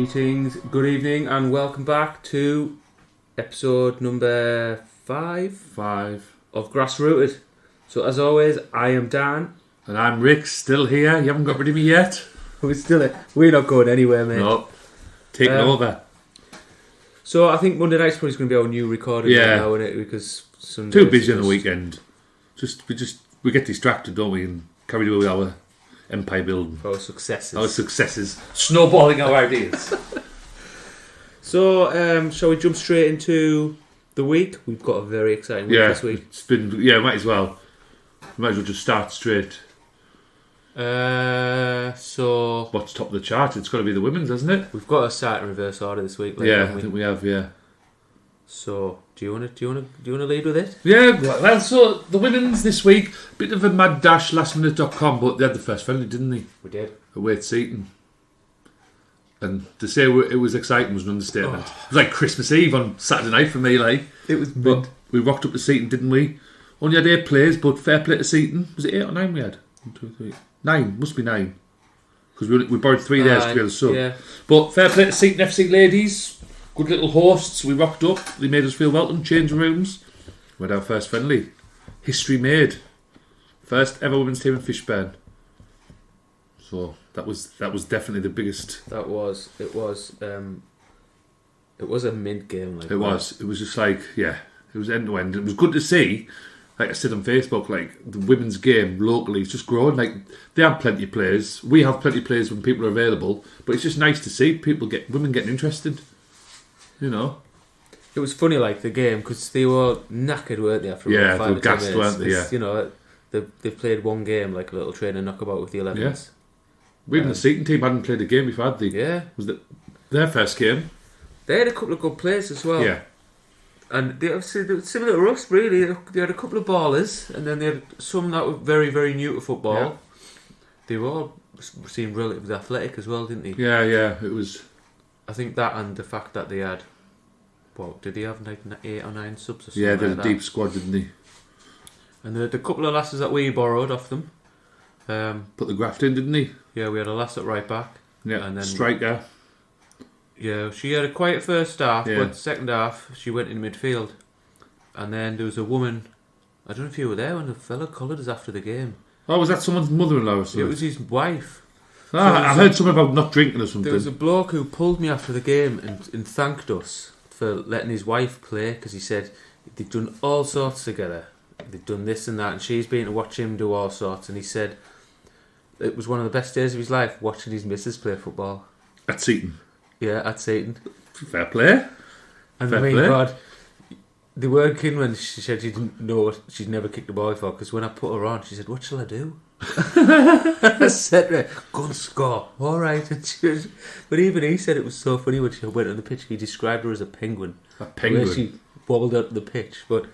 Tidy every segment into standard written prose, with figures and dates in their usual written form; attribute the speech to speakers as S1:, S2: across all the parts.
S1: Greetings, good evening, and welcome back to episode number 5 of Grassrooted. So, as always, I am Dan.
S2: And I'm Rick, still here. You haven't got rid of me yet?
S1: We're still here. We're not going anywhere, mate.
S2: No. Taking over.
S1: So, I think Monday night's probably going to be our new recording now, isn't it? Because Sunday
S2: too busy on the weekend. We get distracted, don't we? And carry on with our empire building.
S1: Our successes.
S2: Snowballing our ideas.
S1: So, shall we jump straight into the week? We've got a very exciting week this week.
S2: Might as well. Might as well just start straight.
S1: So
S2: what's top of the chart? It's got to be the women's, hasn't it?
S1: We've got to start in reverse order this week.
S2: I think we have. Yeah.
S1: So, do you want to lead with it?
S2: Yeah. Well, so the women's this week, bit of a mad dash, lastminute.com, but they had the first friendly, didn't they?
S1: We did.
S2: Away at Seaton. And to say it was exciting was an understatement. Oh. It was like Christmas Eve on Saturday night for me. Like
S1: it was. But
S2: we rocked up to Seaton, didn't we? Only had 8 players, but fair play to Seaton. Was it 8 or 9 we had? 1, 2, 3. 9, must be 9. Because we borrowed 3 days to be able to sub.
S1: Yeah.
S2: But fair play to Seaton FC ladies. Good little hosts. We rocked up. They made us feel welcome. Changed rooms. We had our first friendly. History made. First ever women's team in Fishburn. So that was definitely the biggest.
S1: It was a mint game.
S2: It was just like, yeah, it was end to end. It was good to see. Like I said on Facebook, like the women's game locally is just growing. Like they have plenty of players. We have plenty of players when people are available. But it's just nice to see women getting interested. You know,
S1: it was funny, like the game, because they were knackered, weren't they? After about 5 or 10 minutes,
S2: weren't they? Yeah.
S1: You know, they played one game, like a little training knockabout with the 11s.
S2: Yeah. Even the Seaton team hadn't played a game before, had they?
S1: Yeah.
S2: Was their first game?
S1: They had a couple of good players as well.
S2: Yeah. And
S1: they were similar to us, really. They had a couple of ballers, and then they had some that were very, very new to football. Yeah. They were all seemed relatively athletic as well, didn't they?
S2: Yeah, it was.
S1: I think that and the fact that they had, did they have like 8 or 9 subs or something?
S2: Yeah, they had a deep squad, didn't they?
S1: And the couple of lasses that we borrowed off them.
S2: Put the graft in, didn't he?
S1: Yeah, we had a lass at right back.
S2: Yeah, and then striker.
S1: Yeah, she had a quiet first half, but second half she went in midfield. And then there was a woman, I don't know if you were there when the fella collared us after the game.
S2: Oh, was that someone's mother-in-law or something?
S1: It was his wife.
S2: I heard something about not drinking or something.
S1: There was a bloke who pulled me after the game and thanked us for letting his wife play, because he said they'd done all sorts together. They'd done this and that, and she's been to watch him do all sorts, and he said it was one of the best days of his life watching his missus play football.
S2: At Seaton?
S1: Yeah, at Seaton.
S2: Fair play.
S1: And I mean, God, they weren't kidding when she said she didn't know what she'd never kicked a ball before, because when I put her on, she said, "What shall I do?" I said to her, "Go and score." All right. And but even he said it was so funny when she went on the pitch. He described her as a penguin.
S2: A penguin.
S1: Where she wobbled out the pitch, but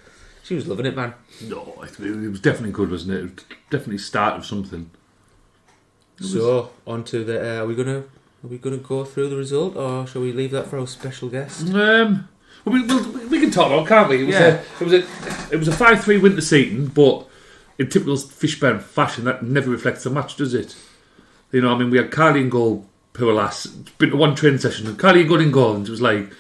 S1: she was loving it, man.
S2: No, it was definitely good, wasn't it? It was definitely start of something.
S1: So on to the. Are we gonna go through the result, or shall we leave that for our special guest?
S2: We can talk about, can't we? It was a 5-3 win to Seaton, but in typical Fishburn fashion, that never reflects the match, does it? You know, I mean, we had Carly in goal, poor lass. It's been to one training session, and Carly got in goal, and it was like,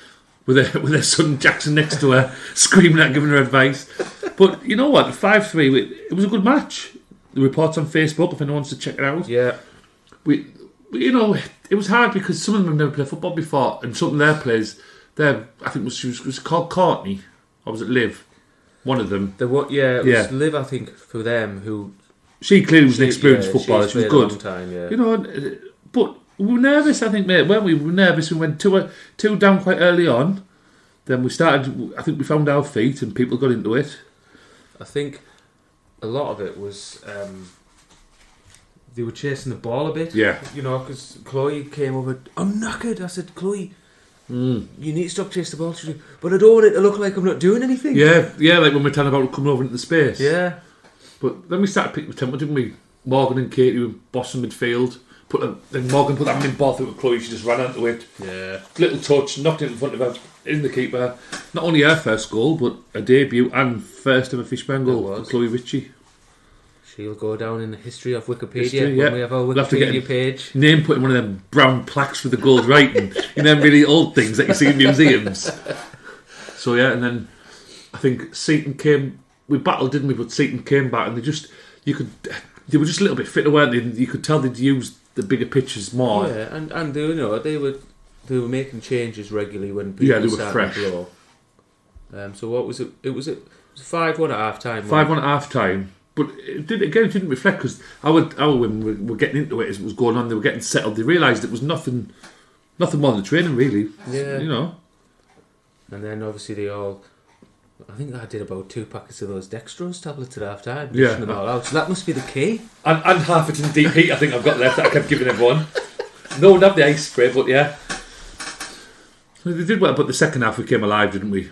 S2: with her son Jackson next to her, screaming at, giving her advice. But you know what? 5-3, it was a good match. The report's on Facebook if anyone wants to check it out.
S1: Yeah.
S2: It was hard because some of them have never played football before, and some of their players, I think was called Courtney, or was it Liv? One of them.
S1: It was Liv, I think, for them, who...
S2: She clearly was an experienced footballer, she was good.
S1: A long time, yeah.
S2: You know, but we were nervous, I think, mate, weren't we? We were nervous, we went 2 down quite early on, then we started, I think we found our feet and people got into it.
S1: I think a lot of it was... they were chasing the ball a bit.
S2: Yeah.
S1: You know, because Chloe came over, "I'm knackered." I said, "Chloe, you need to stop chasing the ball." She said, "But I don't want it to look like I'm not doing anything."
S2: Yeah, like when we're telling about coming over into the space.
S1: Yeah.
S2: But then we started picking the tempo, didn't we? Morgan and Katie were bossing midfield. Then Morgan put that in ball through to Chloe, she just ran into it.
S1: Yeah.
S2: Little touch, knocked it in front of her, in the keeper. Not only her first goal, but a debut and first ever Fishburn goal for Chloe Ritchie.
S1: She'll go down in the history of Wikipedia
S2: History,
S1: when we have our
S2: We'll have to get
S1: Wikipedia page.
S2: Name put in one of them brown plaques with the gold writing. You know, them really old things that you see in museums. So yeah, and then I think Seaton came. We battled, didn't we? But Seaton came back, and they were just a little bit fitter, weren't they? And you could tell they'd used the bigger pitches more.
S1: Yeah, and they were making changes regularly when people
S2: they were
S1: started
S2: fresh.
S1: to blow. So what was it? It was 5-1 at half time.
S2: 5-1 at half time. But it didn't reflect, because our women were getting into it as it was going on. They were getting settled. They realised it was nothing more than the training, really.
S1: Yeah.
S2: You know.
S1: And then obviously I think I did about 2 packets of those dextrose tablets at half time.
S2: Yeah.
S1: Them all out. So that must be the key.
S2: And half it in deep heat, I think I've got left that I kept giving everyone. No one had the ice spray, but yeah. They did well, but the second half we came alive, didn't we?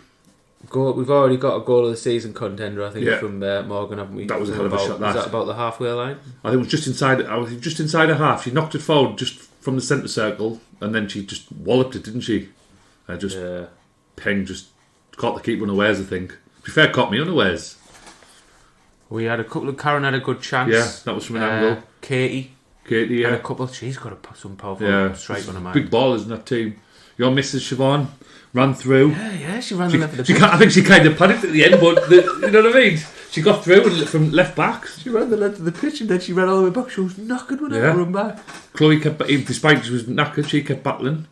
S1: We've already got a goal of the season contender, I think,
S2: Yeah.
S1: from Morgan, haven't we?
S2: That was a hell of a shot,
S1: Was that about the halfway line?
S2: I think it was just inside. I was just inside a half. She knocked it forward just from the centre circle, and then she just walloped it, didn't she? Peng just caught the keeper unawares, I think. To be fair, caught me unawares.
S1: We had a couple of... Karen had a good chance.
S2: Yeah, that was from an angle.
S1: Katie,
S2: yeah.
S1: and a couple... She's got some powerful strike on her mind.
S2: Big ballers in that team. Your Mrs. Siobhan ran through.
S1: Yeah, she ran the left of the pitch.
S2: I think she kind of panicked at the end, but you know what I mean? She got through from left back.
S1: She ran the length of the pitch, and then she ran all the way back. She was knackered when I run back.
S2: Chloe kept... Despite she was knackered, she kept battling.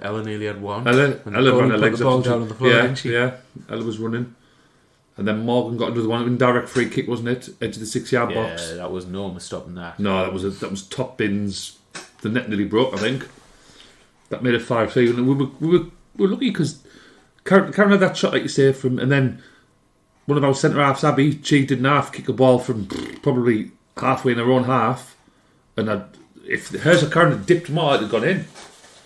S1: Ella nearly had one.
S2: Ella ran her legs
S1: up.
S2: down
S1: on the floor, didn't she?
S2: Yeah, Ella was running. And then Morgan got another one, indirect free kick, wasn't it? Edge of the 6-yard box.
S1: Yeah, that was no stopping that.
S2: No, that was top bins. The net nearly broke, I think. That made it 5-3. And we were lucky because Karen had that shot, like you say, and then one of our centre halves, Abby, she did an half kick a ball from probably halfway in her own half, and if hers or Karen had dipped more, it'd have gone in.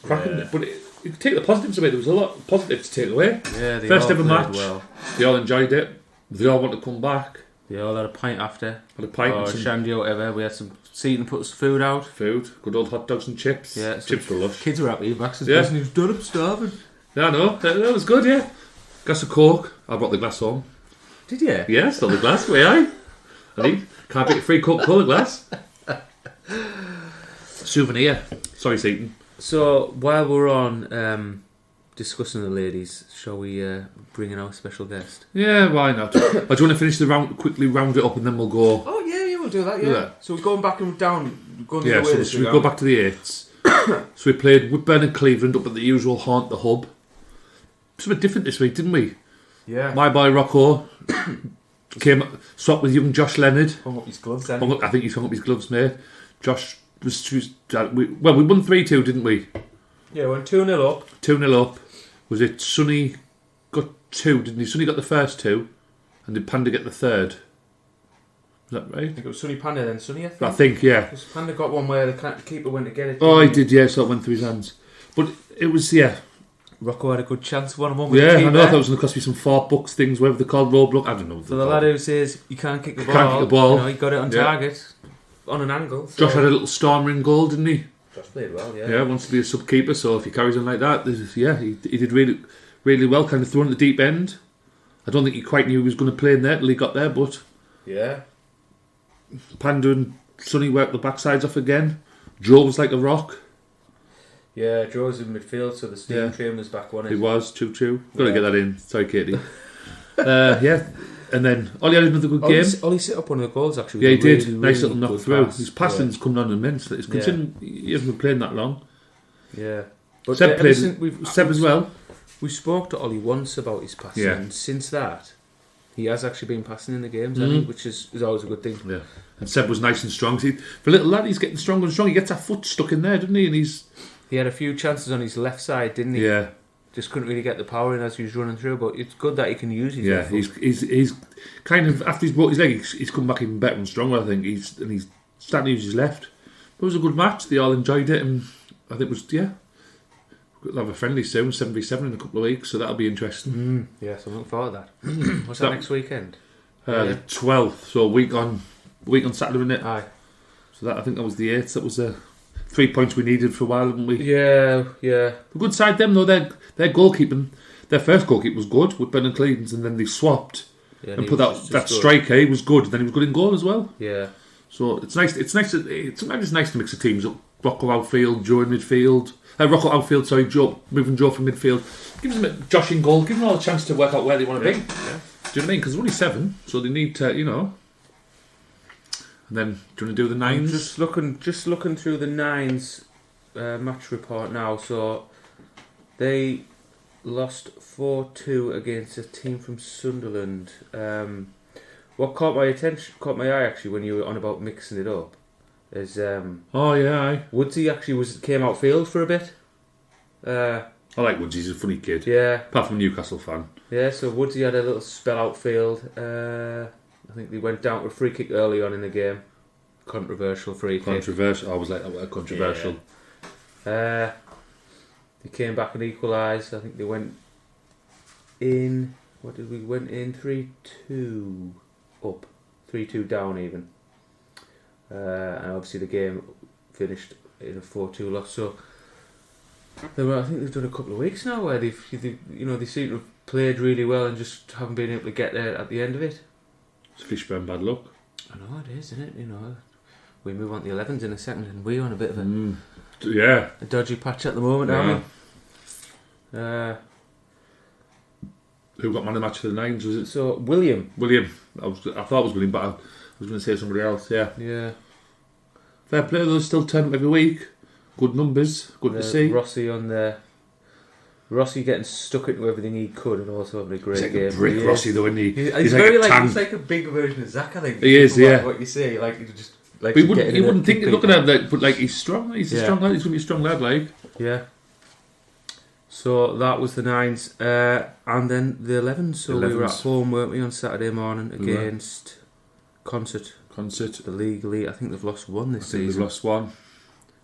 S2: Cracking it. But you could take the positives away. There was a lot of positives to take away.
S1: Yeah, they
S2: First
S1: all
S2: ever
S1: played
S2: match.
S1: well.
S2: They all enjoyed it. They all want to come back.
S1: They all had a pint after.
S2: Had a pint
S1: or
S2: and some
S1: shandy or whatever. We had some Seaton put some food out.
S2: good old hot dogs and chips.
S1: Yeah,
S2: chips were lush.
S1: Kids were happy. Max was
S2: Yeah.
S1: he was done up starving.
S2: Yeah, no, that was good. Yeah, glass of Coke. I brought the glass home.
S1: Did you?
S2: Yeah, still the glass. Way I need. Can't beat a free Coca-Cola glass. Souvenir. Sorry, Seaton.
S1: So while we're on discussing the ladies, shall we bring in our special guest?
S2: Yeah, why not? I do want to finish the round, quickly round it up, and then we'll go.
S1: Oh yeah, we'll do that. Yeah.
S2: Yeah.
S1: So we're going back and down. Going the
S2: Yeah,
S1: other way
S2: so
S1: this
S2: we
S1: week,
S2: go back to the 8s. So we played Whitburn and Cleveland up at the usual haunt, the hub. Something different this week, didn't we?
S1: Yeah.
S2: My boy Rocco swapped with young Josh Leonard.
S1: Hung up his gloves then.
S2: I think he's hung up his gloves, mate. Josh we won 3-2, didn't we?
S1: Yeah, we went 2-0 up.
S2: 2-0 up. Was it Sonny got 2, didn't he? Sonny got the first 2, and did Panda get the third? Is that right?
S1: I think it was Sonny Panda then. Sonny,
S2: I think, yeah.
S1: Because Panda got one where the keeper went to get it.
S2: Oh, he did, yeah, so it went through his hands. But it was, yeah.
S1: Rocco had a good chance, 1-on-1 with
S2: Yeah,
S1: the
S2: I
S1: keeper.
S2: know, that was going to cost me some $4 things, whatever they're called, roadblock, I don't know.
S1: For the lad who says you can't kick the ball,
S2: Can't kick the ball.
S1: You know, he got it on target, on an angle. So.
S2: Josh had a little stormer in goal, didn't he?
S1: Josh played well, yeah.
S2: Yeah, wants to be a sub-keeper, so if he carries on like that, he did really, really well, kind of throwing at the deep end. I don't think he quite knew he was going to play in there till he got there, but...
S1: Yeah.
S2: Panda and Sonny worked the backsides off again. Joe was like a rock.
S1: Yeah, Joe's in midfield, so the steam train was back, wasn't it?
S2: He was, 2-2. Got to get that in. Sorry, Katie. Yeah. And then Ollie had another good game.
S1: Ollie set up one of the goals, actually.
S2: Yeah, he did.
S1: Really,
S2: nice
S1: really
S2: little knock through. His passing's come on immensely. It's considering he hasn't been playing that long.
S1: Yeah. But
S2: Seb played. Seb as well.
S1: We spoke to Ollie once about his passing, and since that, he has actually been passing in the games, hasn't he? Which is always a good thing.
S2: Yeah. And Seb was nice and strong. See, for a little lad, he's getting stronger and stronger. He gets that foot stuck in there, doesn't he? And
S1: he had a few chances on his left side, didn't he?
S2: Yeah.
S1: Just couldn't really get the power in as he was running through, but it's good that he can use his
S2: left foot. He's kind of, after he's brought his leg, he's come back even better and stronger, I think. He's starting to use his left. But it was a good match. They all enjoyed it, and I think it was, we'll have a friendly soon, 7v7 in a couple of weeks, so that'll be interesting.
S1: Yeah, so I'm looking forward to that. What's that next weekend?
S2: The 12th, so a week on Saturday, isn't it?
S1: Aye.
S2: So I think that was the 8th. That was 3 points we needed for a while, didn't we?
S1: Yeah.
S2: A good side them though. Their goalkeeping, their first goalkeeper was good with Ben and Cleveland's, and then they swapped.
S1: Yeah,
S2: and put that striker. He was good. Then he was good in goal as well.
S1: Yeah.
S2: So it's nice. Sometimes it's nice to mix the teams up. Rocco outfield, Joe in midfield. Rocco outfield. Sorry, Joe moving Joe from midfield. Gives them Josh in goal. Gives them all a chance to work out where they want to be. Yeah. Do you know what I mean? Because they're only 7, so they need to, And then, do you want to do the 9s?
S1: Just looking through the 9s match report now. So they lost 4-2 against a team from Sunderland. What caught my eye actually when you were on about mixing it up is Woodsy actually came outfield for a bit.
S2: I like Woodsy. He's a funny kid.
S1: Yeah.
S2: Apart from a Newcastle fan.
S1: Yeah. So Woodsy had a little spell outfield. I think they went down to a free kick early on in the game. Controversial free kick.
S2: Controversial. I was like that word, controversial.
S1: Yeah. They came back and equalised. I think they went in. What did we went in 3-2 up, 3-2 down even. And obviously the game finished in a 4-2 loss. So I think they've done a couple of weeks now where they seem to have played really well and just haven't been able to get there at the end of it.
S2: It's Fishburne bad luck.
S1: I know it is, isn't it? We move on to the 11s in a second, and we're on a bit of a dodgy patch at the moment, aren't we?
S2: Who got man of the match of the 9s? Was it?
S1: So William.
S2: I thought it was William, but I was going to say somebody else. Yeah.
S1: Yeah.
S2: Fair play though. Still turn up every week. Good numbers. Good to see.
S1: Rossi getting stuck into everything he could and also having a great game.
S2: He's like a brick, Rossi, though, isn't he?
S1: He's very he's like a big version of Zach, I think.
S2: He is, yeah.
S1: What you say, like you just like.
S2: You wouldn't think looking at him, but like he's strong. He's a strong lad. He's going to be a strong lad, like.
S1: Yeah. So that was the 9s, and then the 11s. So we were at home, weren't we, on Saturday morning against Concert. The league. I think they've lost 1 this season.
S2: They've lost 1.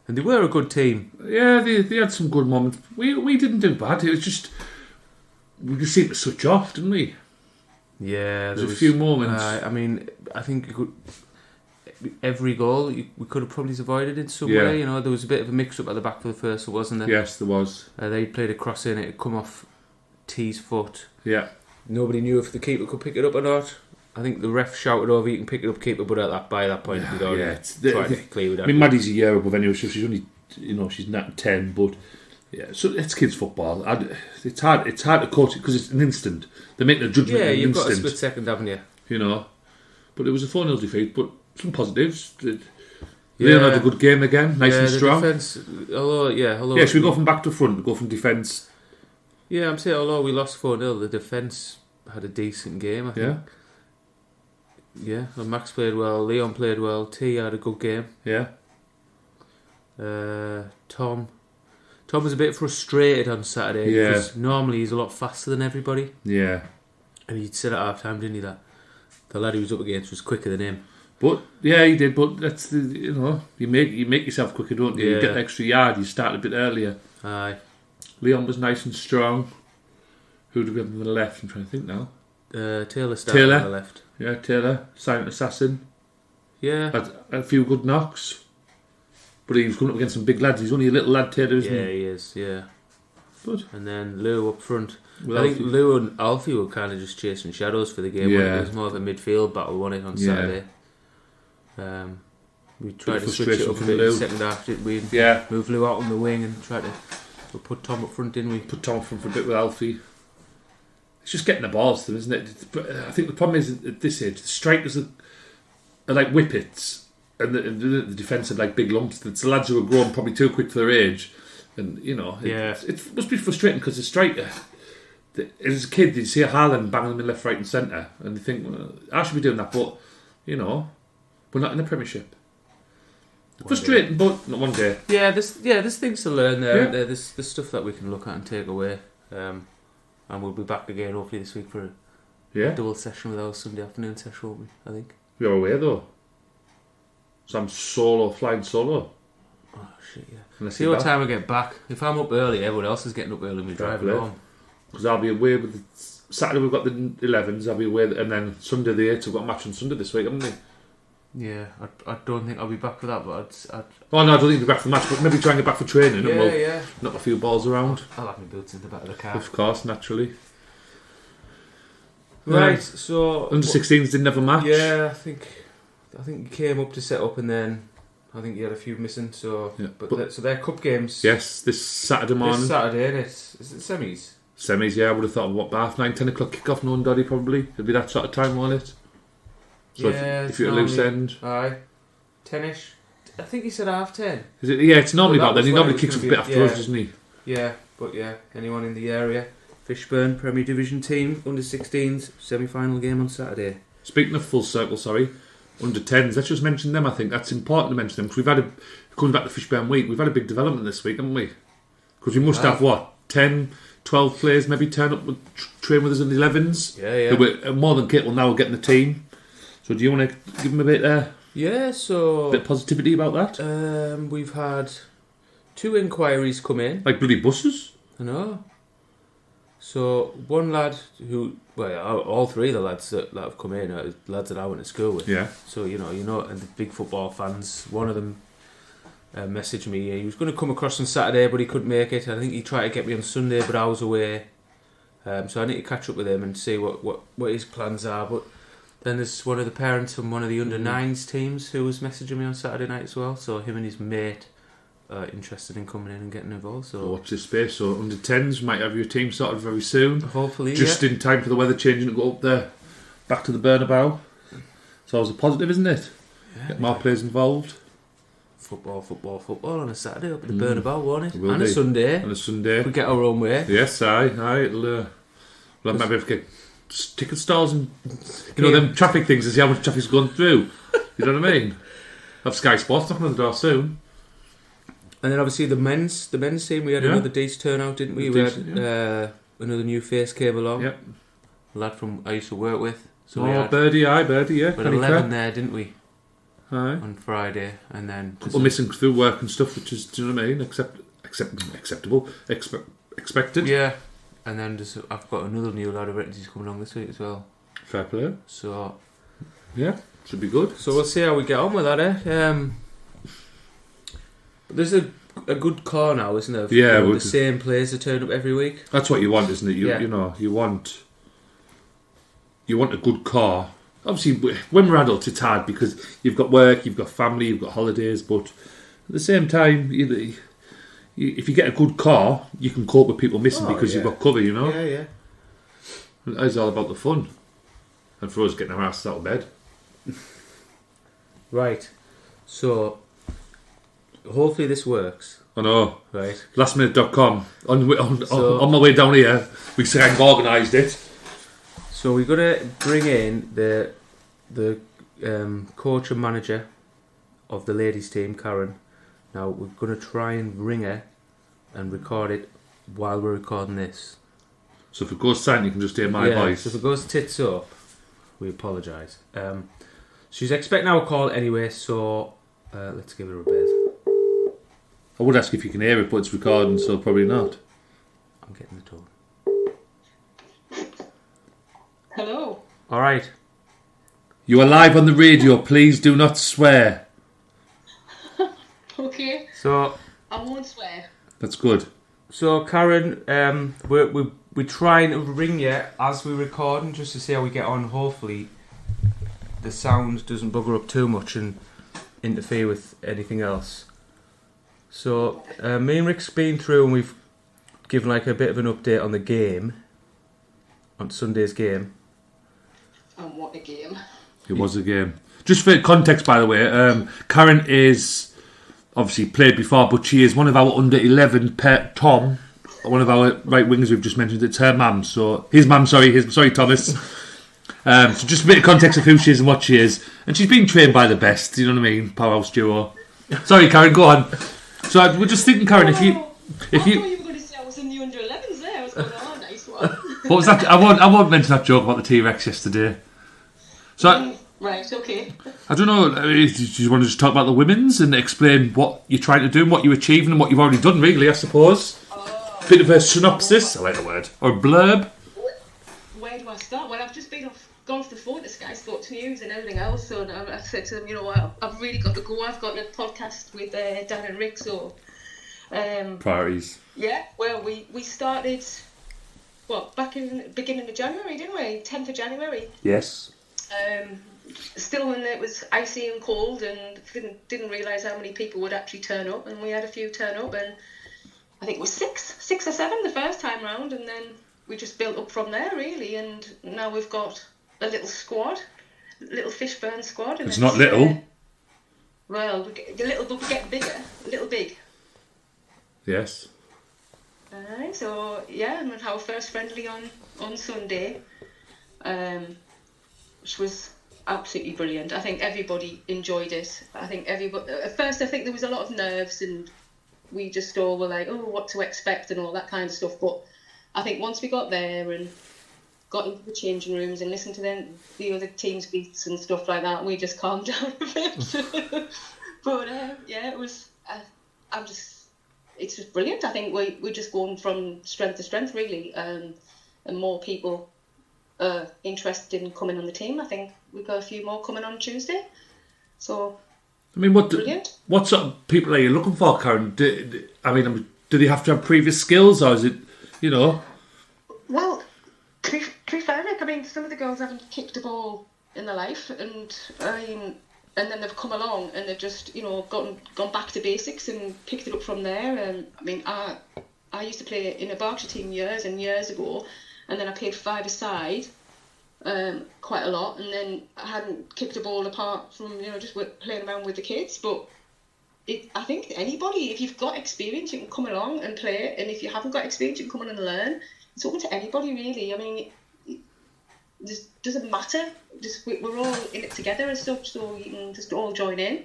S1: And they were a good team.
S2: Yeah, they had some good moments. We didn't do bad. It was just we just seemed to switch off, didn't we?
S1: Yeah,
S2: there was a few moments.
S1: I think every goal we could have probably avoided in some way. There was a bit of a mix-up at the back for the first, wasn't there?
S2: Yes, there was.
S1: They played a cross in, it had come off T's foot.
S2: Yeah.
S1: Nobody knew if the keeper could pick it up or not. I think the ref shouted over, you can pick it up, keeper, but by that point, we'd already tried to clear with that.
S2: Maddie's a year above anyway, so she's only, she's not 10, but yeah, so it's kids' football. It's hard to coach it because it's an instant. They're making a judgment in an instant. Yeah, you've got a
S1: split second, haven't you?
S2: But it was a 4-0 defeat, but some positives. Leon had a good game again, nice and strong.
S1: Defence, although
S2: should we go from back to front, go from defence?
S1: Yeah, I'm saying, although we lost 4-0, the defence had a decent game, I think.
S2: Yeah.
S1: Yeah, and Max played well, Leon played well, T had a good game.
S2: Yeah.
S1: Tom was a bit frustrated on Saturday because normally he's a lot faster than everybody.
S2: Yeah.
S1: And he'd said at half time, didn't he, that the lad he was up against was quicker than him.
S2: But yeah, he did. But that's you make yourself quicker, don't you? Yeah. You get an extra yard. You start a bit earlier.
S1: Aye.
S2: Leon was nice and strong. Who did we have on the left? I'm trying to think now.
S1: Taylor started on the left.
S2: Yeah, Taylor, silent assassin.
S1: Yeah.
S2: Had a few good knocks. But he was coming up against some big lads. He's only a little lad, Taylor, isn't he?
S1: Yeah, he is, yeah.
S2: Good.
S1: And then Lou up front. I think Lou and Alfie were kind of just chasing shadows for the game.
S2: Yeah.
S1: It was more of a midfield battle, wasn't it, on Saturday? We tried to switch it up a bit in the second half, didn't we? Move Lou out on the wing and tried to put Tom up front, didn't we?
S2: Put Tom up front for a bit with Alfie. It's just getting the balls to them, isn't it? But I think the problem is at this age, the strikers are like whippets, and the defence are like big lumps. It's the lads who are grown probably too quick for their age, and it must be frustrating because the striker, as a kid, you see a Haaland banging them in left, right, and centre, and you think, well, I should be doing that, but we're not in the Premiership. Frustrating, but not one day.
S1: Yeah, there's things to learn there. Yeah. There's stuff that we can look at and take away. And we'll be back again hopefully this week for a double session with our Sunday afternoon session, won't we? I think.
S2: You're away though. So I'm flying solo.
S1: Oh shit, yeah. See what time I get back. If I'm up early, everyone else is getting up early and we're driving home.
S2: Because I'll be away with Saturday we've got the 11s, I'll be away, and then Sunday the 8th we've got a match on Sunday this week, haven't we?
S1: Yeah, I don't think I'll be back for that, but I'd...
S2: Oh no, I don't think you'll be back for the match, but maybe try and get back for training and we'll knock a few balls around.
S1: I'll have my boots in the back of the car.
S2: Of course, naturally.
S1: Right, so
S2: under 16s didn't have a match.
S1: Yeah, I think he came up to set up, and then I think he had a few missing. So, so they're cup games.
S2: Yes, this Saturday morning.
S1: This Saturday, and is it semis?
S2: Semis, yeah. I would have thought, what, Bath 9, 10 o'clock kick-off, no Doddy probably. It'd be that sort of time, won't it? So
S1: yeah,
S2: if you're a loose end.
S1: Aye, 10ish. I think he said 10:30.
S2: Is it? Yeah, it's normally about then. He normally
S1: it
S2: kicks
S1: was
S2: a
S1: gonna
S2: bit
S1: be,
S2: after us, doesn't he?
S1: Yeah, but yeah, anyone in the area. Fishburn Premier Division team, under 16s, semi-final game on Saturday.
S2: Speaking of full circle, under 10s, let's just mention them. I think that's important to mention them, because we've had coming back to Fishburn week, we've had a big development this week, haven't we? Because we must have, 10, 12 players maybe turn up, train with us in the 11s.
S1: Yeah.
S2: We're more than capable now of getting the team. So do you want to give them a bit
S1: Yeah, so...
S2: a bit of positivity about that?
S1: We've had 2 inquiries come in.
S2: Like bloody buses?
S1: I know. So one lad who, all 3 of the lads that have come in are lads that I went to school with.
S2: Yeah.
S1: So and the big football fans. One of them messaged me. He was going to come across on Saturday, but he couldn't make it. I think he tried to get me on Sunday, but I was away. So I need to catch up with him and see what his plans are. But then there's one of the parents from one of the under 9s teams who was messaging me on Saturday night as well. So him and his mate. Interested in coming in and getting involved. So
S2: watch this space. So under 10s might have your team started very soon.
S1: Hopefully,
S2: just in time for the weather changing to go up there, back to the Bernabeu. So it's a positive, isn't it?
S1: Yeah,
S2: get more players involved.
S1: Football on a Saturday up at the Bernabeu, won't it?
S2: And
S1: a Sunday.
S2: And a Sunday.
S1: We get our own way.
S2: Yes, aye. It'll maybe have to get ticket stalls and them traffic things to see how much traffic's going through. You know what I mean? Have Sky Sports knocking on the door soon.
S1: And then obviously the men's team, we had another decent turnout, didn't we? We had another new face came along.
S2: Yep.
S1: A lad from I used to work with. So
S2: Birdie, yeah.
S1: We had 11 there, didn't we?
S2: Aye.
S1: On Friday, and then
S2: couple missing through work and stuff, which is, do you know what I mean? Acceptable, expected.
S1: Yeah. And then I've got another new lad already. He's coming along this week as well.
S2: Fair play.
S1: So
S2: yeah, should be good.
S1: So we'll see how we get on with that, There's a good car now, isn't there?
S2: Yeah,
S1: the same players that turn up every week.
S2: That's what you want, isn't it? You want a good car. Obviously, when we're adults, it's hard because you've got work, you've got family, you've got holidays. But at the same time, if you get a good car, you can cope with people missing because you've got cover.
S1: Yeah.
S2: It's all about the fun, and for us, getting our asses out of bed.
S1: Right. So. Hopefully this works.
S2: I know.
S1: Right.
S2: Lastminute.com. On my way down here, we organised it.
S1: So we're going to bring in the coach and manager of the ladies team, Karen. Now we're going to try and ring her and record it while we're recording this.
S2: So if it goes silent, you can just hear my voice.
S1: So if it goes tits up, we apologise. She's expecting our call anyway, so let's give her a buzz.
S2: I would ask if you can hear it, but it's recording, so probably not.
S1: I'm getting the tone.
S3: Hello.
S1: All right.
S2: You are live on the radio. Please do not swear.
S3: Okay.
S1: So
S3: I won't swear.
S2: That's good.
S1: So Karen, we're trying to ring you as we're recording, just to see how we get on. Hopefully, the sound doesn't bugger up too much and interfere with anything else. So, me and Rick's been through and we've given like a bit of an update on the game, on Sunday's game.
S3: And what a game.
S2: It was a game. Just for context, by the way, Karen is obviously played before, but she is one of our under 11 Tom, one of our right wingers we've just mentioned. It's her mum, so his mum. Sorry, Thomas. So just a bit of context of who she is and what she is, and she's been trained by the best. You know what I mean? Powerhouse duo. Sorry, Karen. Go on. So we're just thinking, Karen, if you.
S3: I thought you were going to say I was in the under 11s there. I was going, nice one.
S2: What was that? I won't mention that joke about the T-Rex yesterday. So.
S3: Right, okay.
S2: I don't know, do you want to just talk about the women's and explain what you're trying to do and what you're achieving and what you've already done, really, I suppose? Bit of a synopsis, I like the word, or a blurb.
S3: Where do I start? Well, I've just gone off the phone to Sky Sports News and everything else, so I said to them, you know what, I've really got to go. I've got a podcast with Dan and Rick, so...
S2: Priorities.
S3: Yeah, well, we started back in beginning of January, didn't we? 10th of January.
S2: Yes.
S3: Still when it was icy and cold, and didn't realise how many people would actually turn up, and we had a few turn up, and I think it was six or seven the first time round, and then we just built up from there really, and now we've got a little squad, little Fishburn squad. And
S2: it's not little.
S3: Well, the little but we get bigger, a little big.
S2: Yes.
S3: So yeah, and our first friendly on Sunday, which was absolutely brilliant. I think everybody enjoyed it. I think everybody. At first, I think there was a lot of nerves, and we just all were like, "Oh, what to expect," and all that kind of stuff. But I think once we got there and got into the changing rooms and listened to the other team's beats and stuff like that, we just calmed down a bit. But yeah, it was. It's just brilliant. I think we're just going from strength to strength, really, and more people are interested in coming on the team. I think we've got a few more coming on Tuesday. So,
S2: I mean, what sort of people are you looking for, Karen? Do they have to have previous skills, or is it,
S3: Well, to be fair, Nick, I mean, some of the girls haven't kicked a ball in their life, and then they've come along and they've just, gone back to basics and picked it up from there. And I mean, I used to play in a Berkshire team years and years ago, and then I played five-a-side quite a lot, and then I hadn't kicked a ball apart from, just playing around with the kids. But I think anybody, if you've got experience, you can come along and play, and if you haven't got experience, you can come on and learn. It's open to anybody, really. I mean, it doesn't matter. We're all in it together as such, so you can just all join in.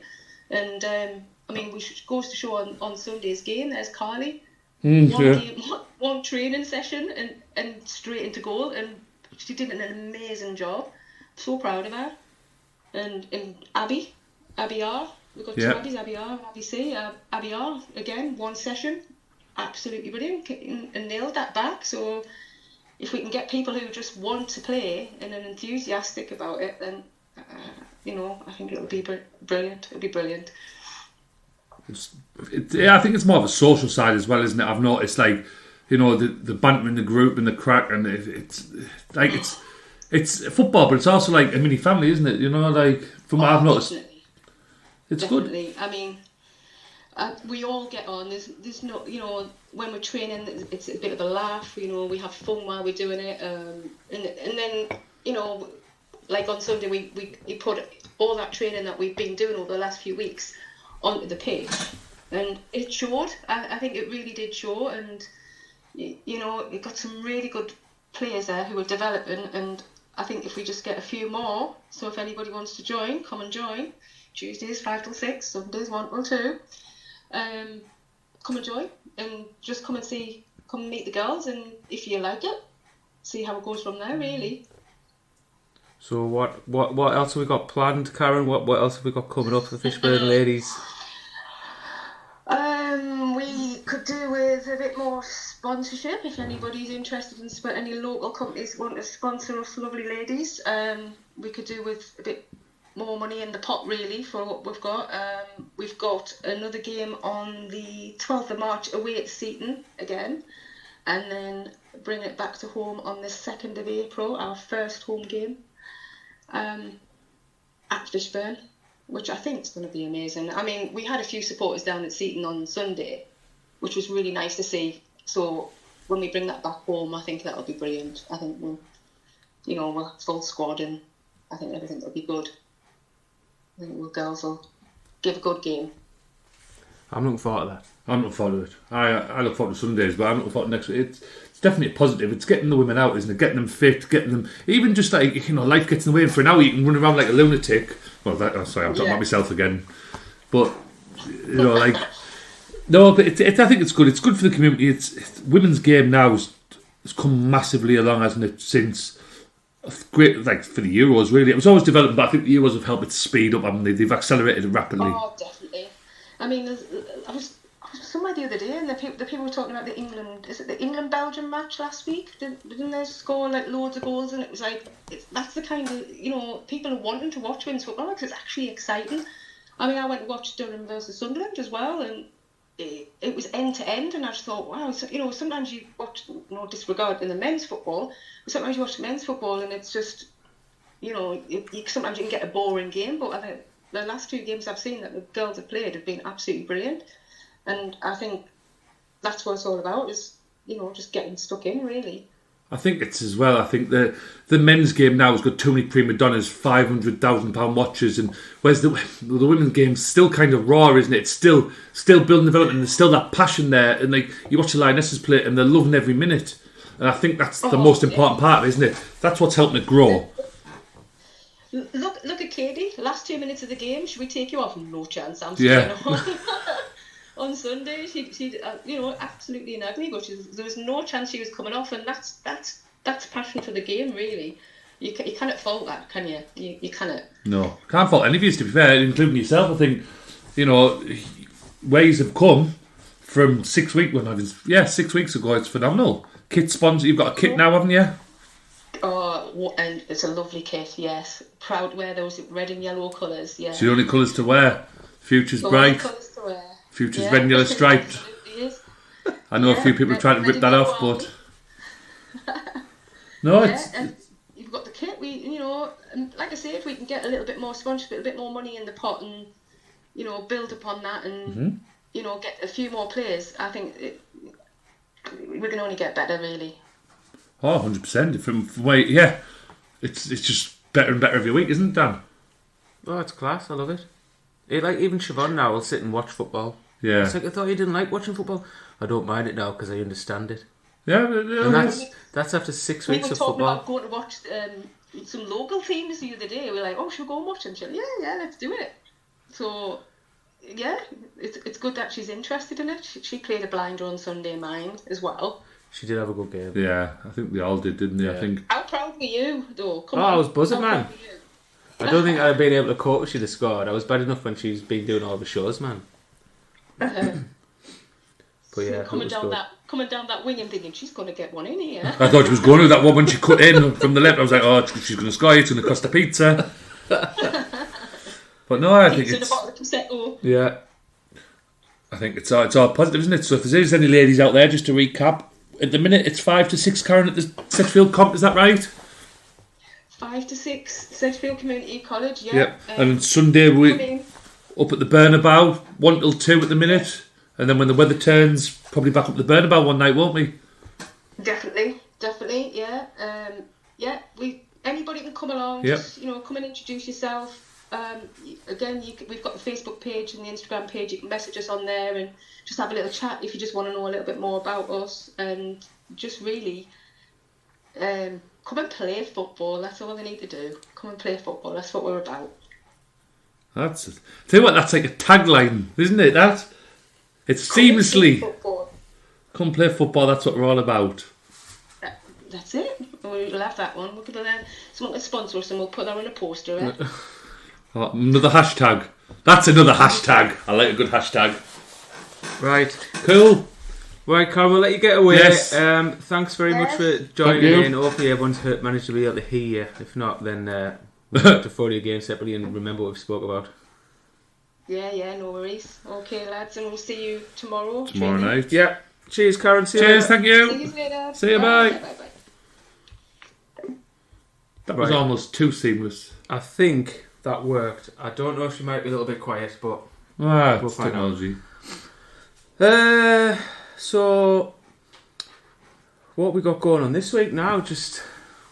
S3: And I mean, goes to show on Sunday's game. There's Carly, one training session, and straight into goal, and she did an amazing job. So proud of her. And Abby R. We've got two Abbies, Abby R and Abby C. Abby R, again, one session, absolutely brilliant, and nailed that back. So if we can get people who just want to play and are enthusiastic about it, then I think it'll be brilliant. It'll be brilliant.
S2: I think it's more of a social side as well, isn't it? I've noticed, like, the banter in the group and the crack, and it's like it's football, but it's also like a mini family, isn't it? Like from what I've noticed, it's definitely good.
S3: I mean, we all get on. There's no, when we're training, it's a bit of a laugh. We have fun while we're doing it, and then like on Sunday we put all that training that we've been doing over the last few weeks onto the pitch, and it showed. I think it really did show, and you've got some really good players there who are developing, and I think if we just get a few more, so if anybody wants to join, come and join. Tuesdays 5 till 6, Sundays 1 till 2. Come and join, and just come and meet the girls, and if you like it, see how it goes from there, really.
S1: So what else have we got planned, Karen? What else have we got coming up for the Fishburn ladies?
S3: We could do with a bit more sponsorship if anybody's interested in any local companies want to sponsor us lovely ladies. We could do with a bit more money in the pot, really, for what we've got. We've got another game on the 12th of March away at Seaton again, and then bring it back to home on the 2nd of April, our first home game at Fishburn, which I think is going to be amazing. I mean, we had a few supporters down at Seaton on Sunday, which was really nice to see. So when we bring that back home, I think that'll be brilliant. I think we'll have full squad, and I think everything will be good. I think the girls will give a good game.
S1: I'm looking forward to that.
S2: I'm looking forward to it. I look forward to Sundays, but I'm looking forward to next week. It's definitely a positive. It's getting the women out, isn't it? Getting them fit, getting them... Even just like, life gets in the way, and for an hour you can run around like a lunatic. Well, I'm talking about myself again. But, like... No, but I think it's good. It's good for the community. It's women's game now has come massively along, hasn't it, since... Great, like for the Euros, really. It was always developing, but I think the Euros have helped it speed up, haven't they? They've accelerated it rapidly.
S3: Oh, definitely. I mean, I was somewhere the other day, and the people were talking about the England-Belgium match last week. Didn't they score like loads of goals? And it was like, that's the kind of, people are wanting to watch women's football because it's actually exciting. I mean, I went to watch Durham versus Sunderland as well, and it was end to end, and I just thought, wow, so, sometimes you watch, no disregard in the men's football, but sometimes you watch men's football and it's just, sometimes you can get a boring game, but I think the last 2 games I've seen that the girls have played have been absolutely brilliant, and I think that's what it's all about, is, just getting stuck in, really.
S2: I think it's as well. I think the men's game now has got too many prima donnas, £500,000 watchers, and whereas the women's game's still kind of raw, isn't it? It's still building development, and there's still that passion there. And like you watch the Lionesses play, and they're loving every minute. And I think that's the most important part of it, isn't it? That's what's helping it grow.
S3: Look at Katie. Last 2 minutes of the game, should we take you off? No chance. I'm on Sunday, she absolutely in agony, but there was no chance she was coming off, and that's passion for the game, really. You cannot fault that, can you? You cannot. No,
S2: can't fault any of you, to be fair, including yourself. I think, ways have come from 6 weeks, 6 weeks ago. It's phenomenal. Kit sponsor, you've got a kit now, haven't you?
S3: Oh, and it's a lovely kit, yes. Proud to wear those red and yellow colours, yeah.
S2: It's the only colours to wear. Future's bright.
S3: Colours to wear.
S2: Future's red and yellow striped. I know a few people are trying to rip that off, but no,
S3: and you've got the kit. And like I say, if we can get a little bit more sponsorship, a little bit more money in the pot, and build upon that, and get a few more players, I think we can only get better, really.
S2: Oh, 100%. From it's just better and better every week, isn't it, Dan?
S1: Oh, it's class. I love it. Even Siobhan now will sit and watch football.
S2: Yeah.
S1: It's like, I thought you didn't like watching football. I don't mind it now because I understand it.
S2: Yeah,
S1: and that's after 6 weeks of football.
S3: We were talking about going to watch some local teams the other day. We were like, oh, should we go and watch them? She's like, yeah, let's do it. So, yeah, it's good that she's interested in it. She played a blinder on Sunday, mine, as well.
S1: She did have a good game.
S2: Yeah, I think they all did, didn't they? Yeah. I think.
S3: How proud were you, though? Come on.
S1: I was buzzing, man. I don't think I'd been able to cope if she'd have scored. I was bad enough when she's been doing all the shows, man. But yeah,
S3: coming down that wing and thinking she's going to get one in here.
S2: I thought she was going to that one when she cut in from the left. I was like, oh, she's going to score. It's going to cost a pizza. But no, I think it's
S1: yeah.
S2: I think it's all positive, isn't it? So if there's any ladies out there, just to recap, at the minute it's 5 to 6, Karen, at the Sedgefield comp. Is that right?
S3: 5 to 6, Sedgefield Community College, yeah.
S2: Yep. And Sunday we up at the Burnabout, 1 till 2 at the minute, and then when the weather turns, probably back up the Burnabout one night, won't we?
S3: Definitely, yeah. Anybody can come along.
S2: Yep.
S3: Just come and introduce yourself. Again, we've got the Facebook page and the Instagram page. You can message us on there and just have a little chat if you just want to know a little bit more about us, and just really come and play football. That's all they need to do. Come and play football. That's what we're about.
S2: Tell you what, that's like a tagline, isn't it? It's seamlessly. Come play football. That's what we're all about.
S3: That's it. We'll have that one. We'll put someone to sponsor us, and we'll put that on a poster. Right?
S2: Oh, another hashtag. That's another hashtag. I like a good hashtag.
S1: Right.
S2: Cool.
S1: Right, Carl, we'll let you get away.
S2: Yes.
S1: Thanks very much for joining in. Hopefully everyone's managed to be able to hear you. If not, then we'll have to phone you again separately and remember what we spoke about.
S3: Yeah, no worries. Okay, lads, and we'll see you tomorrow.
S2: Tomorrow night.
S1: Yeah. Cheers, Karen. See you
S2: Cheers,
S1: later.
S2: thank you.
S3: See you later.
S2: See you, bye.
S3: Bye.
S2: That was almost too seamless.
S1: I think that worked. I don't know if she might be a little bit quiet, but we'll find
S2: technology.
S1: So, what we got going on this week now?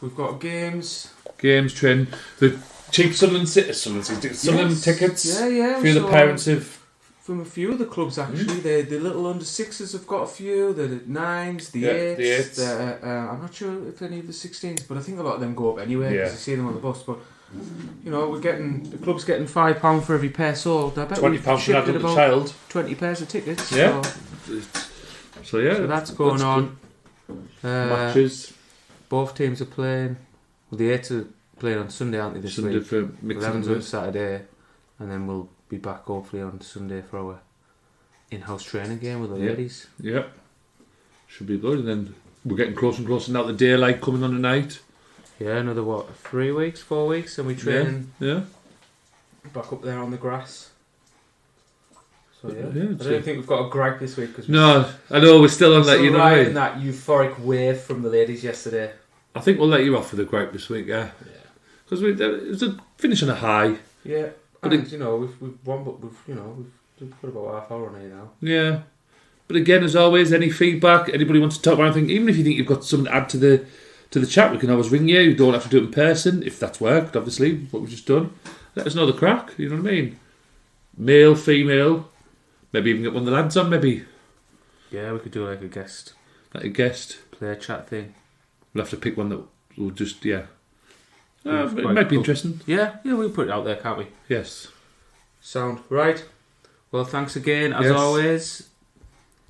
S1: We've got games
S2: training. The cheap Sunderland tickets.
S1: Yeah.
S2: A few of the parents have.
S1: From a few of the clubs, actually. The little under 6s have got a few. The 9s, the 8s. I'm not sure if any of the 16s, but I think a lot of them go up anyway because you see them on the bus. But the club's getting £5 for every pair sold. I bet
S2: £20 for an adult and child.
S1: 20 pairs of tickets.
S2: Yeah.
S1: So that's going on.
S2: Matches.
S1: Both teams are playing. Well, the 8s are playing on Sunday, aren't they? This
S2: Sunday
S1: week.
S2: for mixing
S1: 11's on Saturday, and then we'll be back hopefully on Sunday for our in-house training game with the ladies.
S2: Yep. Should be good. And then we're getting closer and closer now. The daylight coming on the night.
S1: Yeah, another 4 weeks, and we train.
S2: Yeah.
S1: Back up there on the grass. So yeah,
S2: Yeah,
S1: I don't think we've got a gripe this week because
S2: no, I know we're still on that. You know,
S1: riding that euphoric wave from the ladies yesterday.
S2: I think we'll let you off with a gripe this week, yeah. Because it was a finish on a high.
S1: Yeah,
S2: but
S1: and, we've won, but we've put about half hour on here now.
S2: Yeah, but again, as always, any feedback, anybody wants to talk about anything, even if you think you've got something to add to the chat, we can always ring you. You don't have to do it in person if that's worked. Obviously, what we've just done. Let us know the crack. You know what I mean? Male, female. Maybe even get one of the lads on, maybe.
S1: Yeah, we could do like a guest.
S2: Like a guest.
S1: Player chat thing.
S2: We'll have to pick one that will just, yeah. It
S1: Quite
S2: might be
S1: cool.
S2: interesting.
S1: Yeah, we'll put it out there, can't we?
S2: Yes.
S1: Sound. Right. Well, thanks again, as always.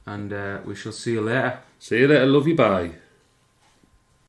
S1: And we shall see you later.
S2: See you later. Love you. Bye.